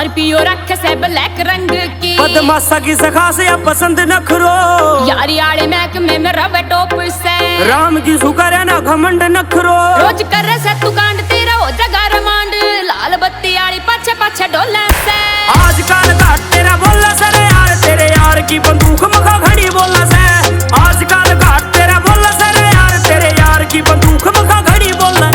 Scorpio रख से black रंग की, बदमाशा की सखास या पसंद नखरो, यारी आड़े महकमे में रवे टोप से, राम की शुक्र है ना घमंड नखरो, रोज कर से तू कांड तेरा हो जगा रमांड, लाल बत्ती आड़ी पाछे पाछे डोले से। आजकल घाट तेरा बोला सरे यार, तेरे यार की बंदूक मखा घड़ी बोला से, आजकल घाट तेरा बोला सरे यार, तेरे यार की बंदूक मखा घड़ी बोला।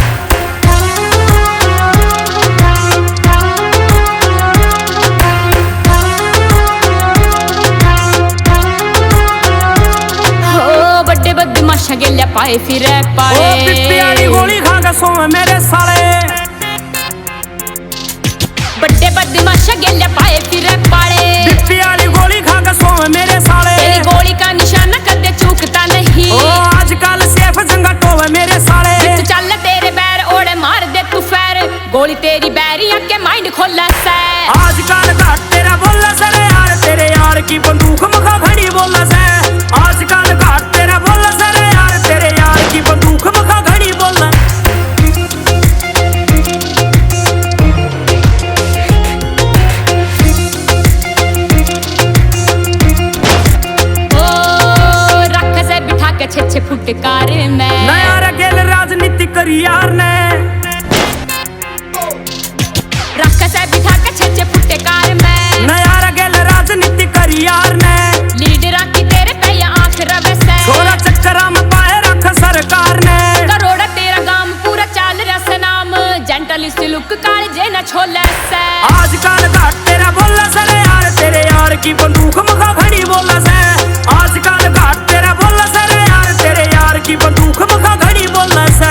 बड़े बदमाशा गेल्या पाए फिरे पाए, ओ पिप्पी वाली गोली खा के सोवे मेरे साले, बड़े बदमाशा गेल्या पाए फिरे पाए, पिप्पी वाली गोली खा के सोवे मेरे साले, तेरी गोली का निशाना कदे चूकता नहीं, ओ आजकल सेफ जंगा टोवे मेरे साले, तू चल तेरे बैर ओड़े मार दे तू फैर, गोली तेरी बैरियां के माइंड खोला से। आजकल घाट तेरा बोला सरे यार, तेरे यार की बंदूक मखा घड़ी बोला से, आजकल घाट तेरा बोला सरे यार, तेरे यार की बंदूक मखा घड़ी बोला। ओ रख से बिठा के 6-6 फुट कार में, नया रगेल राजनीति करी यार ने, रख से बिठा के 6-6 फुट कार में, नया रगेल राजनीति करी यार ने, लीडर की तेरे पे या आंख रवे से, छोरा चक्करा में पाए रख सरकार ने, करोड़ा तेरा गांव पूरा चाल रस नाम, जेंटलिस्ट लुक काल जे न छोले से। आजकल घाट तेरा बोला सरे यार, तेरे यार की बंदूक मखा घड़ी बोला से, आजकल घाट तेरा बोला सरे यार, तेरे यार की बंदूक मखा घड़ी बोला से।